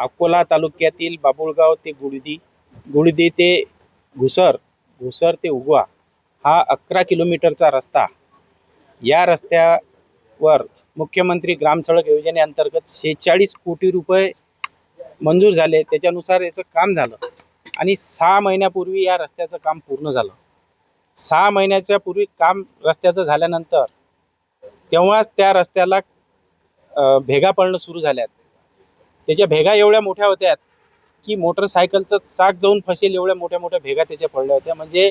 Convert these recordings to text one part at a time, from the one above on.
अकोला तालुक्यातील बाबुळगाव ते गुडदी ते घुसर ते उगवा हा 11 किलोमीटरचा रस्ता. या रस्त्यावर मुख्यमंत्री ग्राम सडक योजनेअंतर्गत 46 कोटी रुपये मंजूर झाले. त्याच्यानुसार याचं काम झालं आणि 6 महिन्यापूर्वी या रस्त्याचं काम पूर्ण झालं. 6 महिन्याच्या पूर्वी काम रस्त्याचं झाल्यानंतर तेव्हाच त्या रस्त्याला भेगा पडणं सुरू झाल्यात. त्याच्या भेगा एवढ्या मोठ्या होत्या की मोटरसायकलचं चाक जाऊन फसेल एवढ्या मोठ्या मोठ्या भेगा त्याच्या पडल्या होत्या. म्हणजे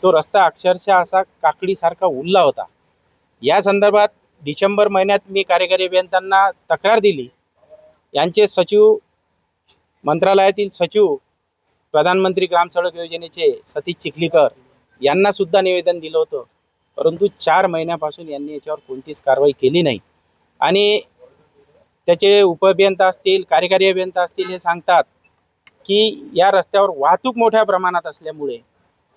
तो रस्ता अक्षरशः असा काकडीसारखा उरला होता. या संदर्भात डिसेंबर महिन्यात मी कार्यकारी अभियंत्यांना तक्रार दिली. यांचे सचिव, मंत्रालयातील सचिव, प्रधानमंत्री ग्राम सडक योजनेचे सतीश चिखलीकर यांना सुद्धा निवेदन दिलं होतं. परंतु 4 महिन्यापासून यांनी याच्यावर कोणतीच कारवाई केली नाही. आणि त्याचे उपअभियंता असतील, कार्यकारी अभियंता असतील, हे सांगतात की या रस्त्यावर वाहतूक मोठ्या प्रमाणात असल्यामुळे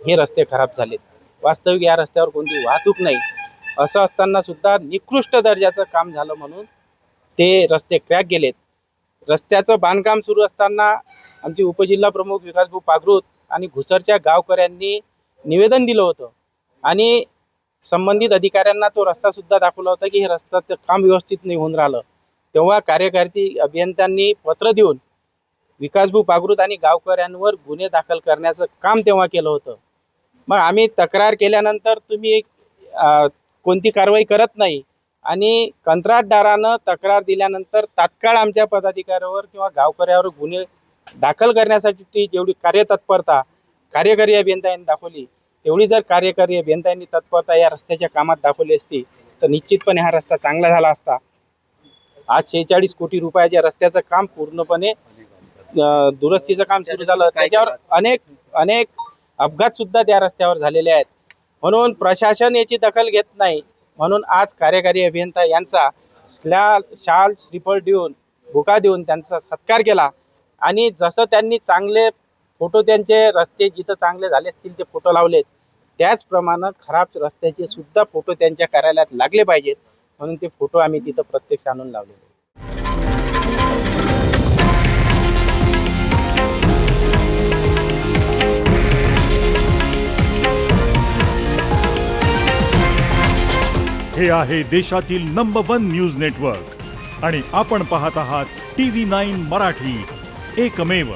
हे रस्ते खराब झालेत. वास्तविक या रस्त्यावर कोणती वाहतूक नाही. असं असताना सुद्धा निकृष्ट दर्जाचं काम झालं म्हणून ते रस्ते क्रॅक गेलेत. रस्त्याचं बांधकाम सुरू असताना आमचे उपजिल्हा प्रमुख विकासभाऊ पागृत आणि घुसरच्या गावकऱ्यांनी निवेदन दिलं होतं आणि संबंधित अधिकाऱ्यांना तो रस्ता सुद्धा दाखवला होता की हे रस्त्याचं काम व्यवस्थित नाही होऊन राहिलं. तेव्हा कार्यकारी अभियंत्यांनी पत्र देऊन विकासभाऊ पागृत आणि गावकऱ्यांवर गुन्हे दाखल करण्याचं काम तेव्हा केलं होतं. मग आम्ही तक्रार केल्यानंतर तुम्ही कोणती कारवाई करत नाही आणि कंत्राटदारानं तक्रार दिल्यानंतर तात्काळ आमच्या पदाधिकाऱ्यावर किंवा गावकऱ्यावर गुन्हे दाखल करण्यासाठी जेवढी कार्यतत्परता कार्यकारी अभियंत्यांनी दाखवली तेवढी जर कार्यकारी अभियंत्यांनी तत्परता या रस्त्याच्या कामात दाखवली असती तर निश्चितपणे हा रस्ता चांगला झाला असता. आज 46 कोटी रुपयाच्या रस्त्याचं काम पूर्णपणे दुरुस्तीचं काम सुरू झालं. त्याच्यावर अनेक अपघात सुद्धा त्या रस्त्यावर झालेले आहेत. म्हणून प्रशासन याची दखल घेत नाही. म्हणून आज कार्यकारी अभियंता यांचा शाल श्रीफळ देऊन बुका देऊन त्यांचा सत्कार केला आणि जसं त्यांनी चांगले फोटो त्यांचे रस्ते जिथं चांगले झाले असतील ते फोटो लावलेत त्याचप्रमाणे खराब रस्त्याचे सुद्धा फोटो त्यांच्या कार्यालयात लागले पाहिजेत. म्हणून ते फोटो आम्ही तिथं प्रत्यक्ष आणून लावलेले. हे आहे देशातील नंबर 1 न्यूज नेटवर्क आणि आपण पाहत आहात TV9 मराठी, एकमेव.